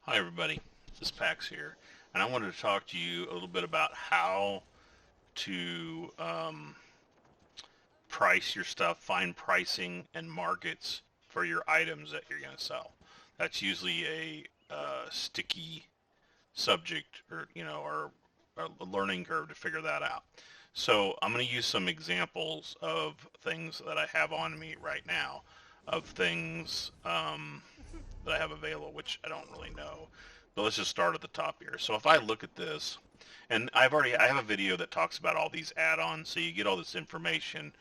Hi everybody, this is Pax here, and I wanted to talk to you a little bit about how to price your stuff, find pricing and markets for your items that you're going to sell. That's usually a sticky subject, or a learning curve to figure that out. So I'm going to use some examples of things that I have on me right now, of things that I have available, which I don't really know. But let's just start at the top here. So if I look at this, and I have a video that talks about all these add-ons, so you get all this information.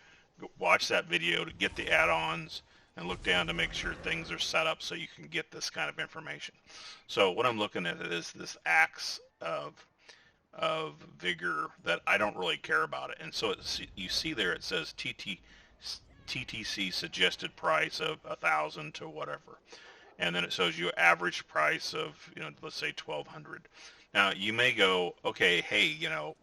Watch that video to get the add-ons and look down to make sure things are set up so you can get this kind of information. So what I'm looking at is this axe of vigor that I don't really care about it. And so you see there it says TTC suggested price of 1,000 to whatever, and then it shows you average price of, let's say 1,200. Now you may go, okay, hey,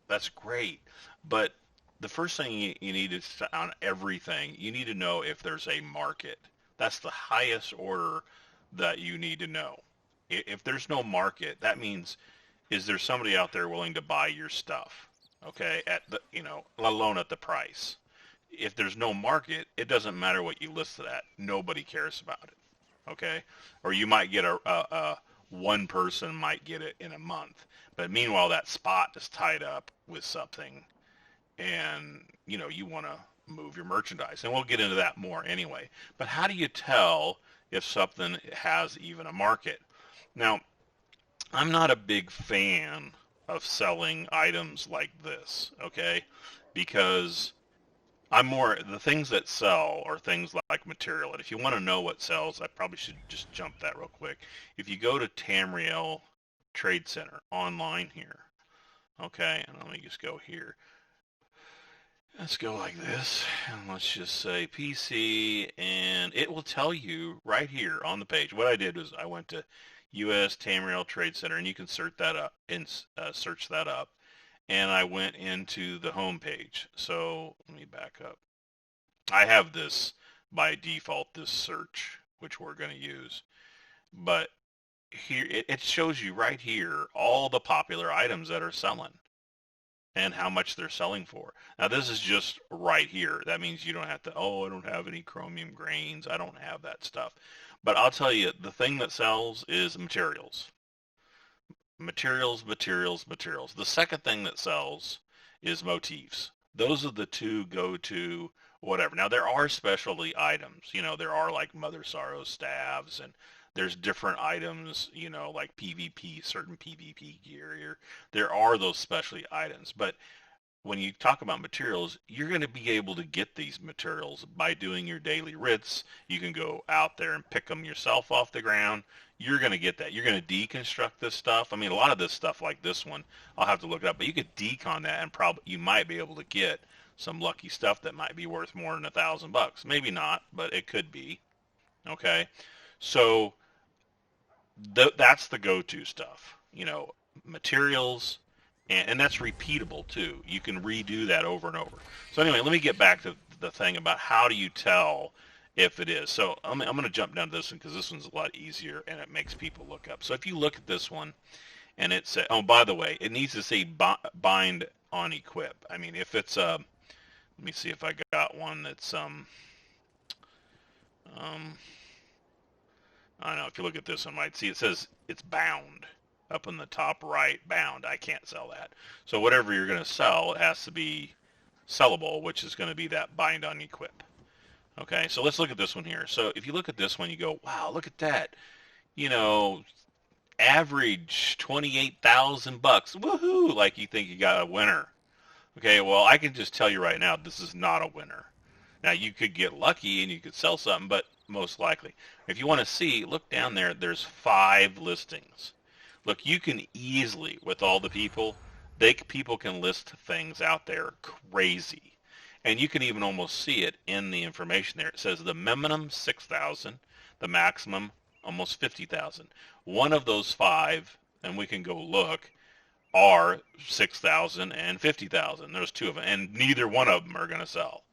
that's great, but the first thing you need is on everything, you need to know if there's a market. That's the highest order that you need to know. If there's no market, that means, is there somebody out there willing to buy your stuff? Okay, at the, let alone at the price. If there's no market, it doesn't matter what you list it at. Nobody cares about it. Okay, or you might get a one person might get it in a month, but meanwhile that spot is tied up with something, and you want to move your merchandise, and we'll get into that more anyway. But how do you tell if something has even a market? Now, I'm not a big fan of selling items like this, okay, because I'm more, the things that sell are things like material. And if you want to know what sells, I probably should just jump that real quick. If you go to Tamriel Trade Center online here, okay, and let me just go here. Let's go like this, and let's just say PC, and it will tell you right here on the page. What I did was I went to U.S. Tamriel Trade Center, and you can search that up, and I went into the home page. So let me back up. I have this by default, this search, which we're going to use. But here, it shows you right here all the popular items that are selling and how much they're selling for. Now, this is just right here. That means you don't have to, oh, I don't have any chromium grains. I don't have that stuff. But I'll tell you, the thing that sells is materials. Materials, materials, materials. The second thing that sells is motifs. Those are the two go-to whatever. Now there are specialty items. There are like Mother Sorrow staves, and there's different items, like PvP, certain PvP gear. There are those specialty items. But when you talk about materials, you're going to be able to get these materials by doing your daily writs. You can go out there and pick them yourself off the ground. You're going to get that. You're going to deconstruct this stuff. I mean, a lot of this stuff like this one, I'll have to look it up, but you could decon that and probably you might be able to get some lucky stuff that might be worth more than $1,000. Maybe not, but it could be. Okay, so that's the go-to stuff. Materials, and that's repeatable too. You can redo that over and over. So anyway, let me get back to the thing about how do you tell if it is. So I'm going to jump down to this one because this one's a lot easier and it makes people look up. So if you look at this one and it says, oh, by the way, it needs to say bind on equip. I mean, if it's let me see if I got one that's I don't know, if you look at this one, might see it says it's bound up in the top right, bound. I can't sell that. So whatever you're going to sell, it has to be sellable, which is going to be that bind on equip. Okay, so let's look at this one here. So if you look at this one, you go, wow, look at that. Average 28,000 bucks. Woohoo! Like you think you got a winner. Okay, well, I can just tell you right now, this is not a winner. Now, you could get lucky and you could sell something, but most likely. If you want to see, look down there. There's 5 listings. Look, you can easily, with all the people, people can list things out there crazy. And you can even almost see it in the information there. It says the minimum 6,000, the maximum almost 50,000. One of those 5, and we can go look, are 6,000 and 50,000. There's 2 of them, and neither one of them are going to sell.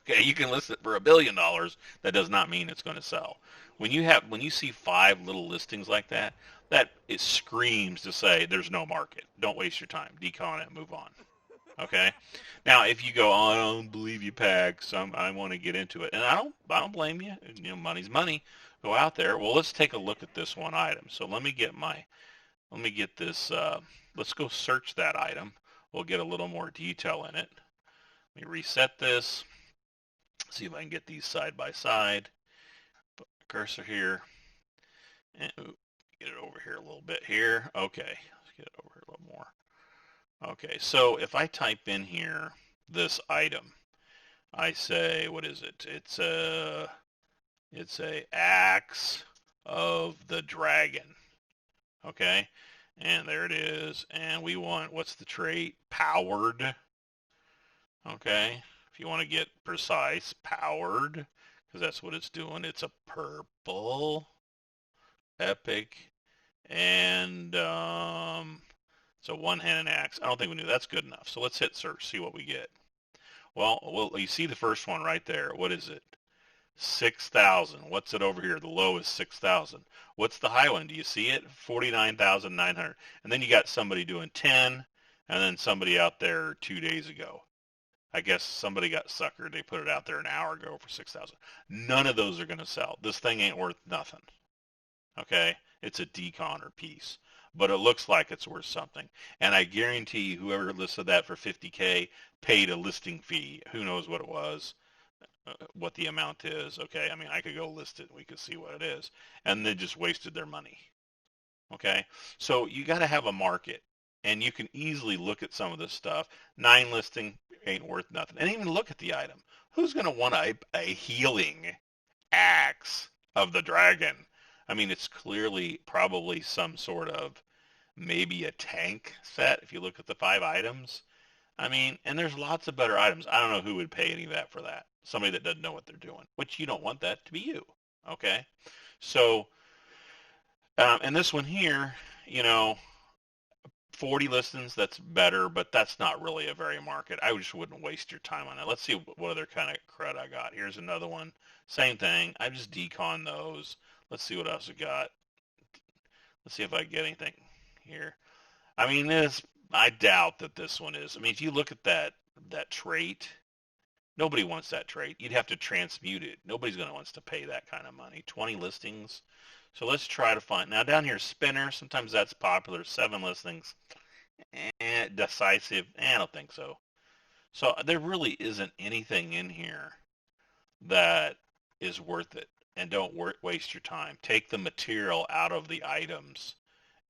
Okay, you can list it for $1 billion. That does not mean it's going to sell. When you see 5 little listings like that, that it screams to say there's no market. Don't waste your time. Decon it, move on. Okay. Now, if you go, oh, I don't believe you, Pags. I want to get into it, and I don't blame you. You know, money's money. Go out there. Well, let's take a look at this one item. So let me get this. Let's go search that item. We'll get a little more detail in it. Let me reset this. See if I can get these side by side. Put my cursor here, and get it over here a little bit here. Okay, let's get it over here a little more. Okay, so if I type in here this item, I say, what is it? It's a axe of the dragon. Okay, and there it is. And we want, what's the trait? Powered. Okay, if you want to get precise, powered, because that's what it's doing. It's a purple, epic, and so one-handed axe. I don't think we knew that's good enough. So let's hit search, see what we get. Well, you see the first one right there. What is it? 6,000. What's it over here? The low is 6,000. What's the high one? Do you see it? 49,900. And then you got somebody doing 10, and then somebody out there 2 days ago. I guess somebody got suckered. They put it out there an hour ago for 6,000. None of those are going to sell. This thing ain't worth nothing. Okay? It's a deconner piece. But it looks like it's worth something. And I guarantee you, whoever listed that for 50K paid a listing fee. Who knows what it was, what the amount is. Okay? I mean, I could go list it and we could see what it is. And they just wasted their money. Okay? So you got to have a market. And you can easily look at some of this stuff. 9 listing ain't worth nothing. And even look at the item. Who's going to want a healing axe of the dragon? I mean, it's clearly probably some sort of maybe a tank set if you look at the 5 items. I mean, and there's lots of better items. I don't know who would pay any of that for that. Somebody that doesn't know what they're doing, which you don't want that to be you. Okay? So, and this one here, you know, 40 listings, that's better, but that's not really a very market. I just wouldn't waste your time on that. Let's see what other kind of crud I got. Here's another one. Same thing. I just decon those. Let's see what else we got. Let's see if I get anything here. I mean, I doubt that this one is. I mean, if you look at that trait, nobody wants that trait. You'd have to transmute it. Nobody's going to want to pay that kind of money. 20 listings. So let's try to find. Now down here, spinner. Sometimes that's popular. 7 listings. Decisive. I don't think so. So there really isn't anything in here that is worth it. And don't waste your time. Take the material out of the items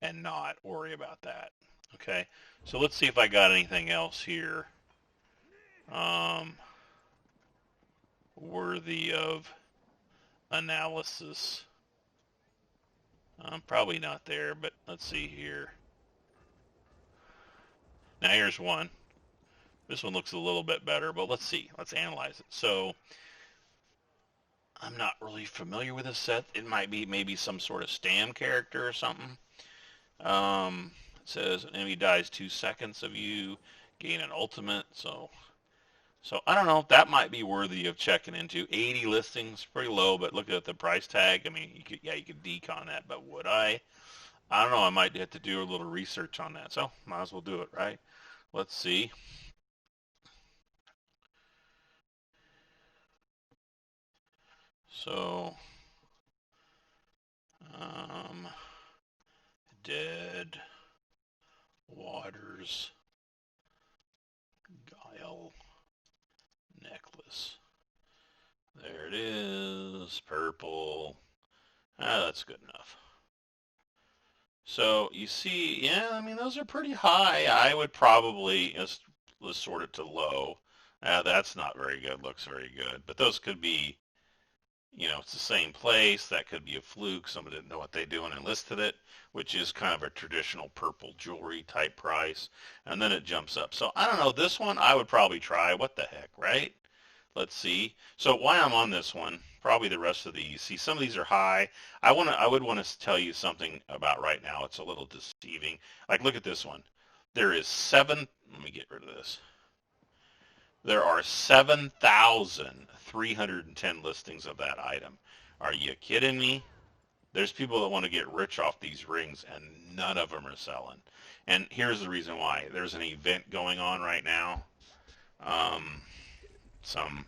and not worry about that. Okay. So let's see if I got anything else here worthy of analysis. Probably not there, but let's see here. Now here's one. This one looks a little bit better, but let's see. Let's analyze it. So I'm not really familiar with this set. It might be maybe some sort of Stam character or something. It says an enemy dies 2 seconds of you, gain an ultimate. So I don't know. That might be worthy of checking into. 80 listings, pretty low, but look at the price tag. I mean, you could decon that, but would I? I don't know. I might have to do a little research on that. So might as well do it, right? Let's see. So, Dead Waters Guile necklace. There it is, purple. That's good enough. So you see, yeah, I mean, those are pretty high. I would probably, let's sort it to low. That's not very good, looks very good. But those could be, it's the same place. That could be a fluke. Somebody didn't know what they doing and listed it, which is kind of a traditional purple jewelry type price. And then it jumps up. So I don't know. This one I would probably try. What the heck, right? Let's see. So why I'm on this one, probably the rest of these. See, some of these are high. I would want to tell you something about right now. It's a little deceiving. Like, look at this one. There is 7. Let me get rid of this. There are 7,310 listings of that item. Are you kidding me? There's people that want to get rich off these rings, and none of them are selling. And here's the reason why. There's an event going on right now. Um, some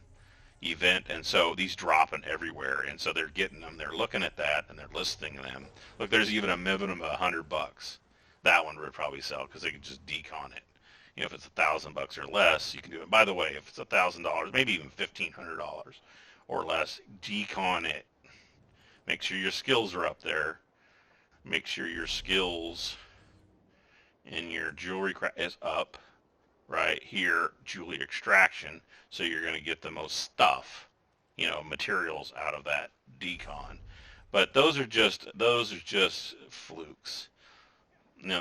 event, and so these dropping everywhere, and so they're getting them. They're looking at that, and they're listing them. Look, there's even a minimum of $100. That one would probably sell because they can just decon it. You know, if it's $1,000 or less, you can do it. By the way, if it's $1,000, maybe even $1,500 or less, decon it. Make sure your skills are up there. Make sure your skills in your jewelry is up. Right here, jewelry extraction. So you're going to get the most stuff, materials out of that decon. But those are just flukes. Now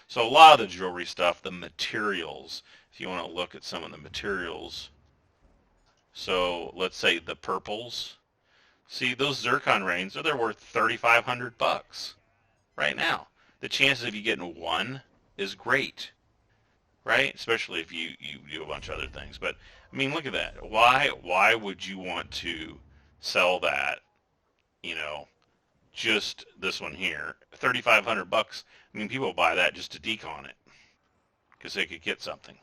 so a lot of the jewelry stuff, the materials, if you want to look at some of the materials, so let's say the purples. See, those zircon rings, they're worth $3,500 right now. The chances of you getting one is great, right? Especially if you do a bunch of other things. But I mean, look at that. Why would you want to sell that? You know, just this one here, $3,500. I mean, people buy that just to decon it because they could get something.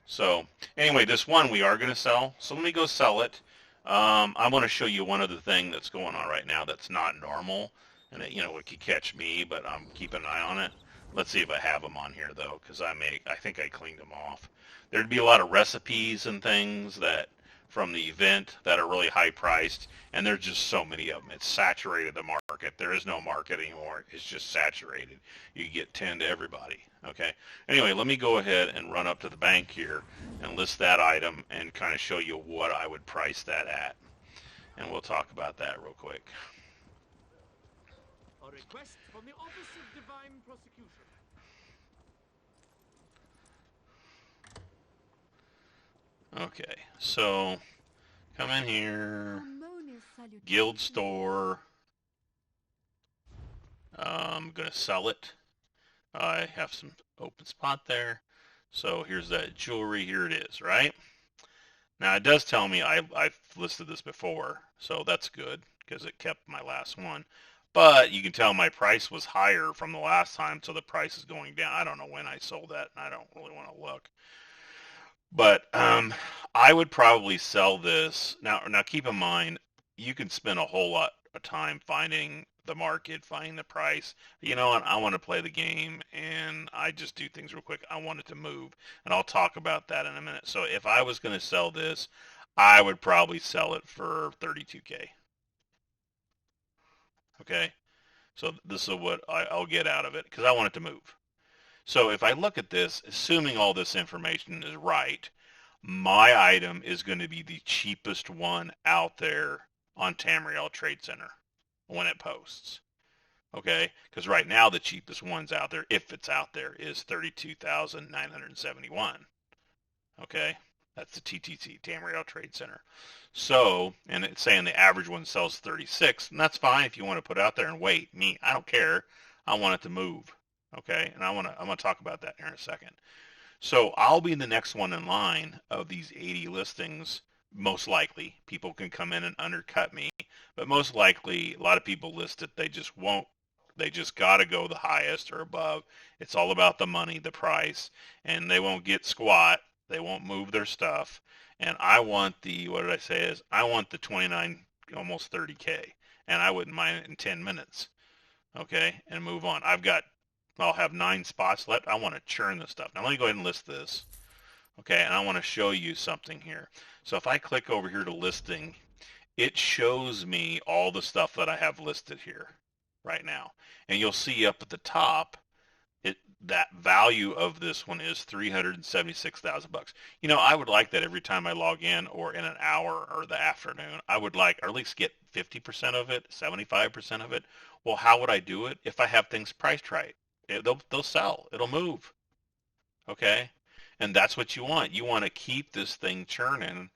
So anyway, this one we are going to sell. So let me go sell it. I want to show you one other thing that's going on right now that's not normal, and it could catch me, but I'm keeping an eye on it. Let's see if I have them on here though, because I think I cleaned them off. There'd be a lot of recipes and things that from the event that are really high priced, and there's just so many of them. It's saturated the market. There is no market anymore. It's just saturated. You get 10 to everybody. Okay. Anyway, let me go ahead and run up to the bank here and list that item and kind of show you what I would price that at. And we'll talk about that real quick. A request from the Office of Divine Prosecution. Okay, so come in here, guild store. I'm going to sell it. I have some open spot there. So here's that jewelry. Here it is, right? Now it does tell me I've listed this before, so that's good because it kept my last one. But you can tell my price was higher from the last time, so the price is going down. I don't know when I sold that, and I don't really want to look. But I would probably sell this. Now keep in mind, you can spend a whole lot of time finding the market, finding the price. You know what? I want to play the game, and I just do things real quick. I want it to move, and I'll talk about that in a minute. So if I was going to sell this, I would probably sell it for $32K. Okay? So this is what I'll get out of it because I want it to move. So if I look at this, assuming all this information is right, my item is going to be the cheapest one out there on Tamriel Trade Center when it posts. Okay? Because right now the cheapest one's out there, if it's out there, is $32,971. Okay? That's the TTC, Tamriel Trade Center. So, and it's saying the average one sells 36, and that's fine if you want to put it out there and wait. I don't care. I want it to move. Okay, and I'm gonna talk about that here in a second. So I'll be the next one in line of these 80 listings. Most likely, people can come in and undercut me, but most likely, a lot of people list it. They just won't. They just gotta go the highest or above. It's all about the money, the price, and they won't get squat. They won't move their stuff. And I want what did I say is, I want the 29, almost 30K, and I wouldn't mind it in 10 minutes. Okay, and move on. I'll have 9 spots left. I want to churn this stuff. Now let me go ahead and list this. Okay, and I want to show you something here. So if I click over here to listing, it shows me all the stuff that I have listed here right now. And you'll see up at the top, that value of this one is $376,000. I would like that every time I log in or in an hour or the afternoon, I would like, or at least get 50% of it, 75% of it. Well, how would I do it? If I have things priced right, they'll sell. It'll move. Okay? And that's what you want. You want to keep this thing churning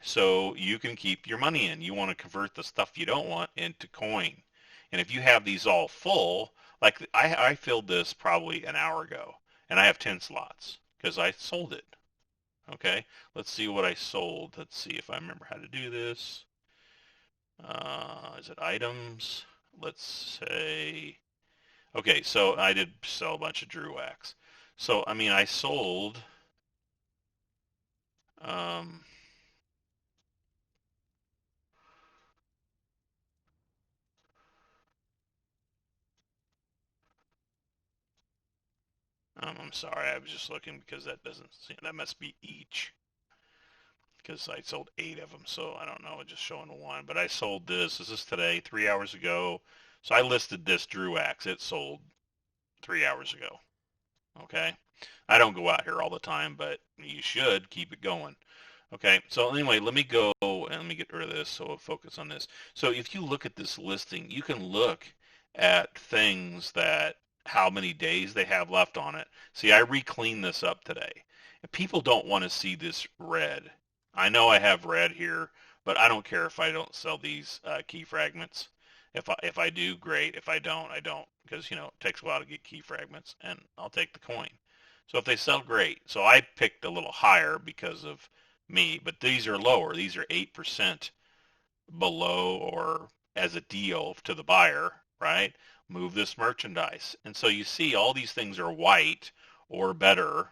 so you can keep your money in. You want to convert the stuff you don't want into coin. And if you have these all full, like I filled this probably an hour ago, and I have 10 slots because I sold it. Okay, let's see what I sold. Let's see if I remember how to do this. Is it items? Let's say, okay, so I did sell a bunch of Drew wax. So, I mean, I sold, um, I'm sorry, I was just looking because that doesn't seem, that must be each because I sold 8 of them. So I don't know, just showing one. But I sold this. Is this today? 3 hours ago. So I listed this Drew wax. It sold 3 hours ago. Okay. I don't go out here all the time, but you should keep it going. Okay, so anyway, let me go and let me get rid of this so we'll focus on this. So if you look at this listing, you can look at things that how many days they have left on it. See, I re-cleaned this up today. And people don't want to see this red. I know I have red here, but I don't care if I don't sell these key fragments. If I do, great. If I don't, I don't, because it takes a while to get key fragments, and I'll take the coin. So if they sell, great. So I picked a little higher because of me, but these are lower. These are 8% below or as a deal to the buyer, right? Move this merchandise. And so you see all these things are white or better,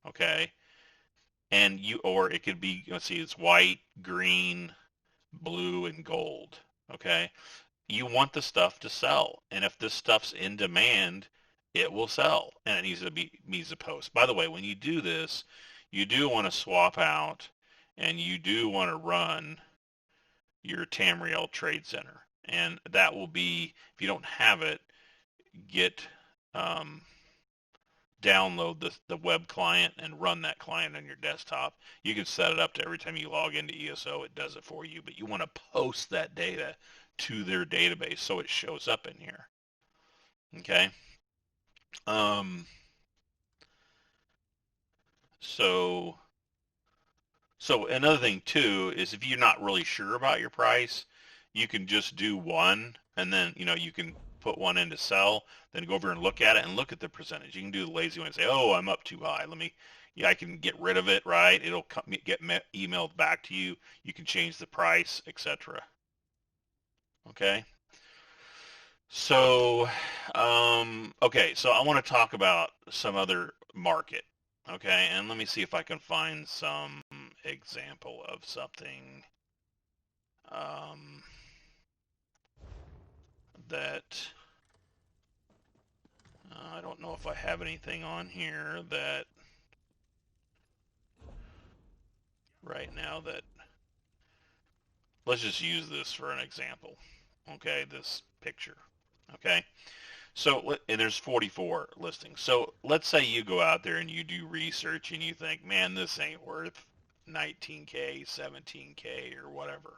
okay? And or it could be, let's see, it's white, green, blue, and gold, okay? You want the stuff to sell. And if this stuff's in demand, it will sell. And it needs to post. By the way, when you do this, you do want to swap out and you do want to run your Tamriel Trade Center. And that will be, if you don't have it, get um, download the web client and run that client on your desktop. You can set it up to every time you log into ESO, it does it for you. But you want to post that data to their database so it shows up in here. Okay. Um, so So another thing too is if you're not really sure about your price, you can just do one and then, you can put one in to sell, then go over and look at it and look at the percentage. You can do the lazy one and say, oh, I'm up too high. Yeah, I can get rid of it, right? It'll get emailed back to you. You can change the price, etc. Okay. So, okay, so I want to talk about some other market. Okay, and let me see if I can find some example of something um, that I don't know if I have anything on here that right now that let's just use this for an example. Okay, this picture. Okay, so and there's 44 listings. So let's say you go out there and you do research and you think, man, this ain't worth 19K, 17K, or whatever.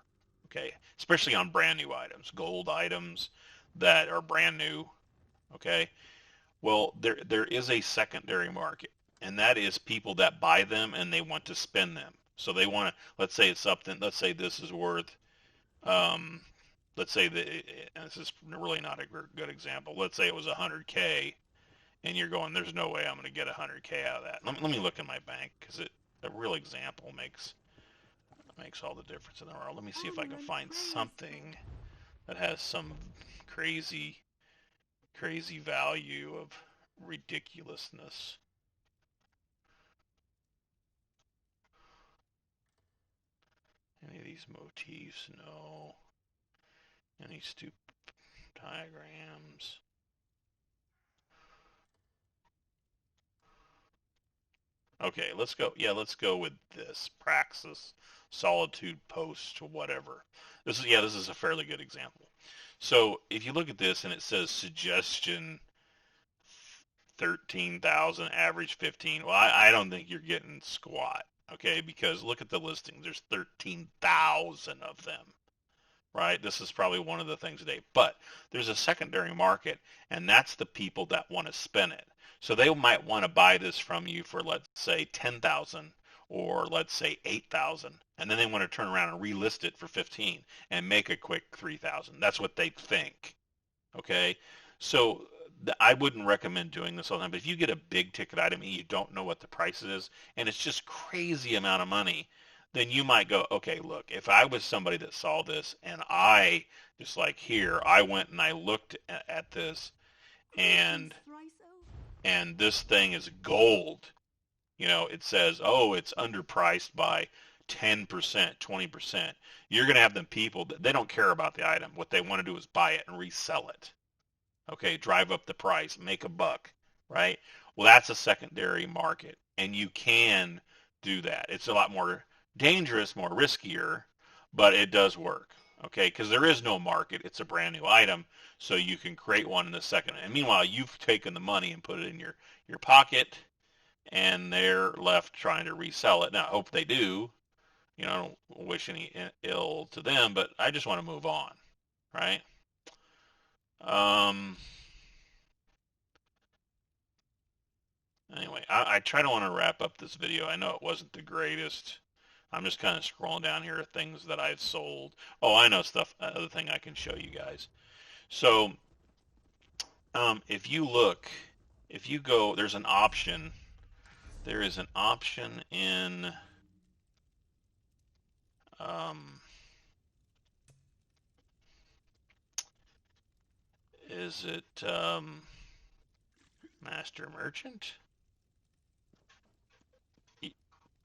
Okay, especially on brand new items, gold items that are brand new. Okay, well, there is a secondary market, and that is people that buy them and they want to spend them. So they want to, let's say it's something, let's say this is worth, um, let's say that, and this is really not a good example. Let's say it was 100K, and you're going, there's no way I'm going to get 100K out of that. Let me look in my bank because a real example makes all the difference in the world. Let me see if I can find something that has some crazy crazy value of ridiculousness. Any of these motifs? No. Any stupid diagrams? Okay, let's go. Yeah, let's go with this. Praxis, Solitude Post, whatever. This is a fairly good example. So if you look at this and it says suggestion 13,000, average 15. Well, I don't think you're getting squat, okay? Because look at the listings. There's 13,000 of them, right? This is probably one of the things today. But there's a secondary market, and that's the people that want to spend it. So they might want to buy this from you for, let's say, 10,000 or let's say 8,000, and then they want to turn around and relist it for 15 and make a quick 3,000. That's what they think. Okay, so I wouldn't recommend doing this all the time. But if you get a big ticket item and you don't know what the price is, and it's just crazy amount of money, then you might go, okay, look, if I was somebody that saw this and I, just like here, I went and I looked at this Greetings, and Thriso. this thing is gold. It says, oh, it's underpriced by 10%, 20%. You're going to have them people that they don't care about the item. What they want to do is buy it and resell it. Okay, drive up the price, make a buck, right? Well, that's a secondary market, and you can do that. It's a lot more dangerous, more riskier, but it does work. Okay, because there is no market. It's a brand new item, so you can create one in the second. And meanwhile, you've taken the money and put it in your pocket, and they're left trying to resell it. Now, I hope they do. I don't wish any ill to them, but I just want to move on, right? Um, Anyway, I try to want to wrap up this video. I know it wasn't the greatest. I'm just kind of scrolling down here at things that I've sold. Oh, I know stuff. Other thing I can show you guys. So, if you look, if you go, there's an option. There is an option in, um, is it Master Merchant?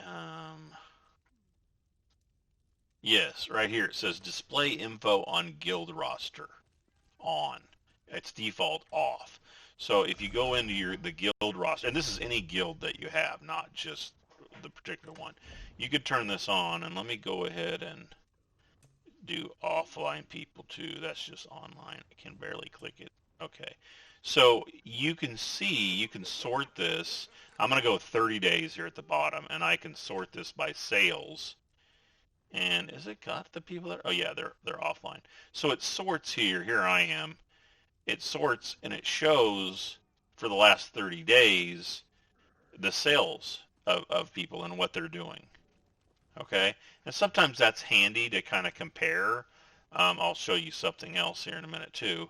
Um, yes, right here it says display info on guild roster. On. It's default off. So if you go into the guild roster, and this is any guild that you have, not just the particular one, you could turn this on, and let me go ahead and do offline people too. That's just online. I can barely click it. Okay. So you can see, you can sort this. I'm going to go 30 days here at the bottom, and I can sort this by sales. And is it got the people that? Oh yeah, they're offline. So it sorts here. Here I am. It sorts and it shows for the last 30 days the sales of people and what they're doing. Okay, and sometimes that's handy to kind of compare. I'll show you something else here in a minute too.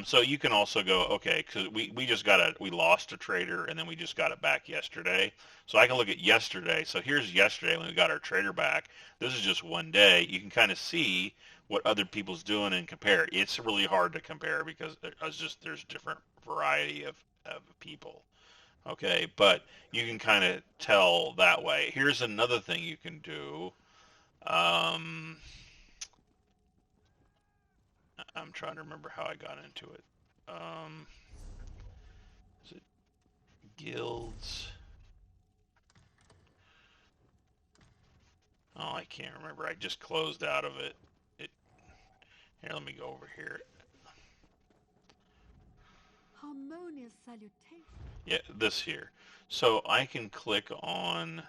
So you can also go, okay, because we just we lost a trader and then we just got it back yesterday. So I can look at yesterday. So here's yesterday when we got our trader back. This is just one day. You can kind of see what other people's doing and compare. It's really hard to compare because there's different variety of people. Okay, but you can kind of tell that way. Here's another thing you can do. Um, I'm trying to remember how I got into it. Is it guilds? Oh, I can't remember. I just closed out of it. It Here, let me go over here. Harmonious salutation. Yeah, this here. So I can click on,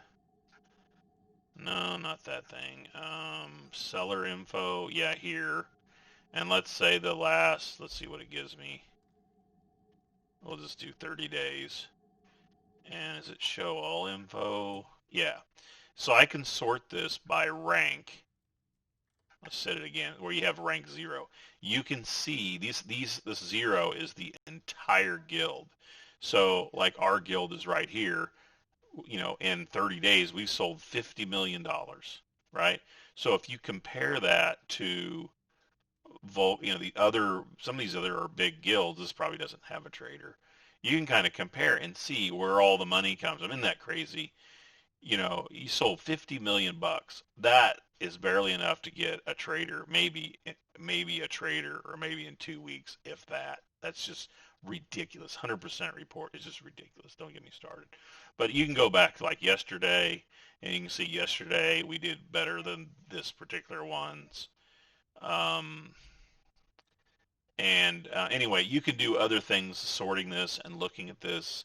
no, not that thing. Seller info, yeah, here. And let's say let's see what it gives me. We'll just do 30 days. And does it show all info? Yeah. So I can sort this by rank. Let's set it again, where you have rank 0. You can see this 0 is the entire guild. So like our guild is right here, in 30 days we sold $50 million, right? So if you compare that to some of these other big guilds, this probably doesn't have a trader. You can kind of compare and see where all the money comes from. Isn't that crazy? You sold 50 million bucks. That is barely enough to get a trader, maybe a trader, or maybe in 2 weeks, if that. That's just ridiculous. 100% report is just ridiculous. Don't get me started. But you can go back like yesterday, and you can see yesterday we did better than this particular ones. Um, and anyway, you can do other things, sorting this and looking at this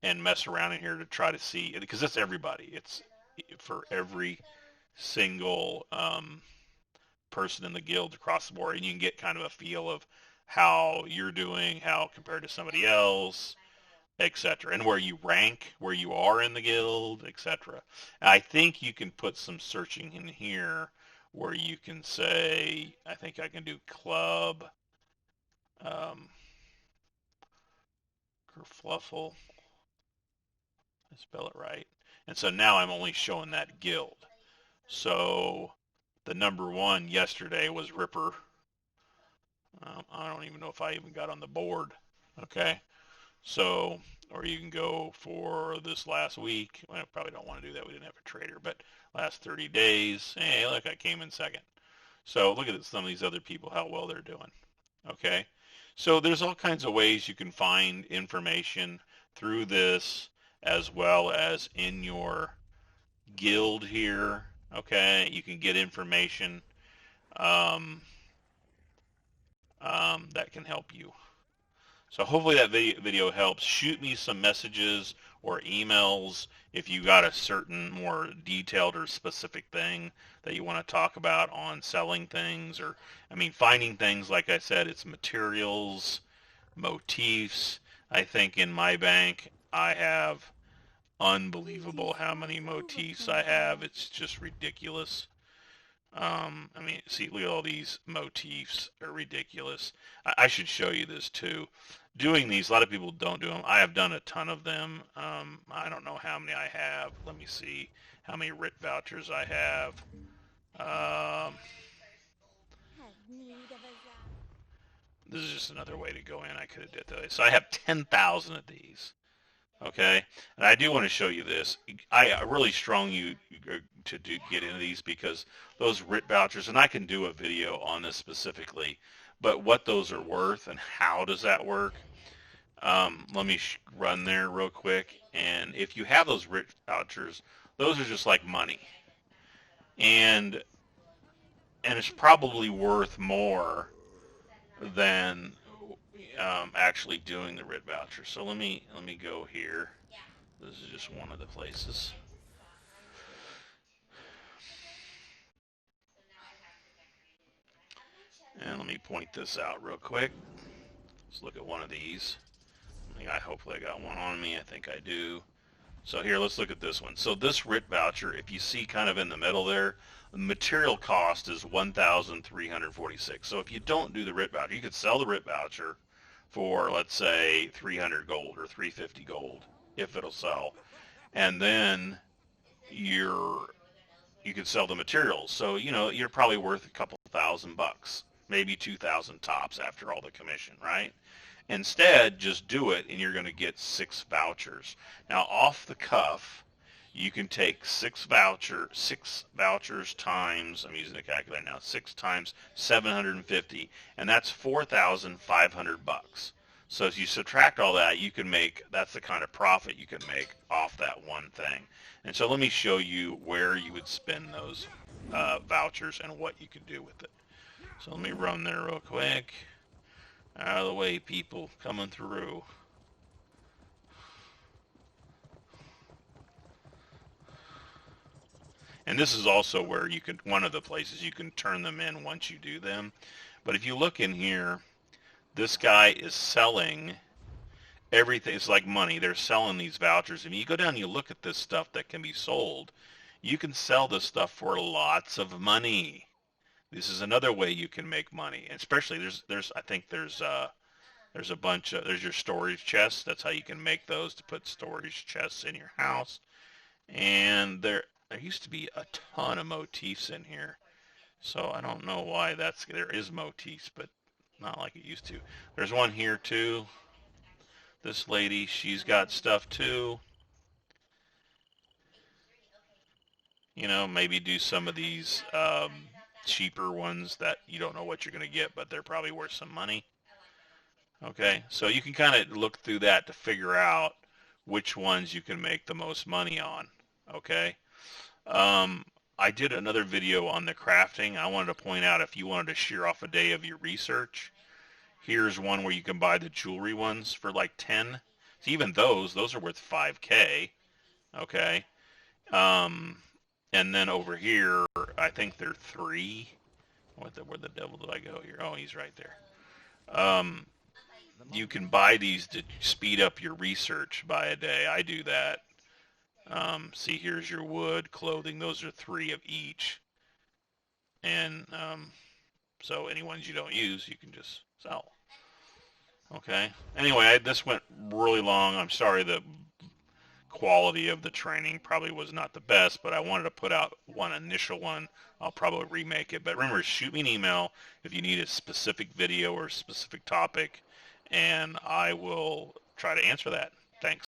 and mess around in here to try to see, because it's everybody. It's for every single person in the guild across the board, and you can get kind of a feel of how you're doing, how compared to somebody else, etc., and where you rank, where you are in the guild, etc. I think you can put some searching in here where you can say, I think I can do club, um, kerfluffle, I spell it right. And so now I'm only showing that guild. So the number one yesterday was Ripper. I don't even know if I even got on the board. Okay. So, or you can go for this last week. Well, I probably don't want to do that. We didn't have a trader, but last 30 days. Hey, look, I came in second. So look at some of these other people, how well they're doing. Okay. So there's all kinds of ways you can find information through this as well as in your guild here. Okay. You can get information um, that can help you. So hopefully that video helps. Shoot me some messages or emails if you got a certain more detailed or specific thing that you want to talk about on selling things or, I mean, finding things. Like I said, it's materials, motifs. I think in my bank I have unbelievable how many motifs I have. It's just ridiculous. I mean, see, look at all these motifs are ridiculous. I should show you this too. Doing these, a lot of people don't do them. I have done a ton of them. I don't know how many I have. Let me see how many RIT vouchers I have. Um, this is just another way to go in. I could have did that. So I have 10,000 of these. Okay, and I do want to show you this. I really strong you to get into these because those RIT vouchers, and I can do a video on this specifically, but what those are worth and how does that work? Let me run there real quick. And if you have those RIT vouchers, those are just like money, and it's probably worth more than actually doing the RIT voucher. So let me go here. This is just one of the places. And let me point this out real quick. Let's look at one of these. Hopefully I got one on me. I think I do. So here, let's look at this one. So this RIT voucher, if you see kind of in the middle there, the material cost is $1,346. So if you don't do the RIT voucher, you could sell the RIT voucher for, let's say, 300 gold or 350 gold, if it'll sell. And then you could sell the materials. So, you're probably worth a couple $1,000, maybe 2,000 tops after all the commission, right? Instead, just do it and you're going to get 6 vouchers. Now, off the cuff, you can take six vouchers times, I'm using a calculator now, 6 times 750, and that's $4,500. So if you subtract all that, that's the kind of profit you can make off that one thing. And so let me show you where you would spend those vouchers and what you could do with it. So let me run there real quick. Out of the way, people coming through. And this is also where one of the places you can turn them in once you do them. But if you look in here, this guy is selling everything. It's like money. They're selling these vouchers. And you go down and you look at this stuff that can be sold. You can sell this stuff for lots of money. This is another way you can make money. And especially I think there's a bunch of, there's your storage chests. That's how you can make those, to put storage chests in your house. And there used to be a ton of motifs in here. So I don't know why there is motifs, but not like it used to. There's one here too. This lady, she's got stuff too. Maybe do some of these cheaper ones that you don't know what you're going to get, but they're probably worth some money. Okay, so you can kind of look through that to figure out which ones you can make the most money on. Okay. I did another video on the crafting. I wanted to point out, if you wanted to shear off a day of your research, here's one where you can buy the jewelry ones for like 10. So even those are worth 5K. Okay. And then over here, I think they're 3. Where the devil did I go here? Oh, he's right there. You can buy these to speed up your research by a day. I do that. See, here's your wood, clothing. Those are 3 of each. And so any ones you don't use, you can just sell. Okay. Anyway, this went really long. I'm sorry the quality of the training probably was not the best, but I wanted to put out one initial one. I'll probably remake it. But remember, shoot me an email if you need a specific video or a specific topic, and I will try to answer that. Thanks.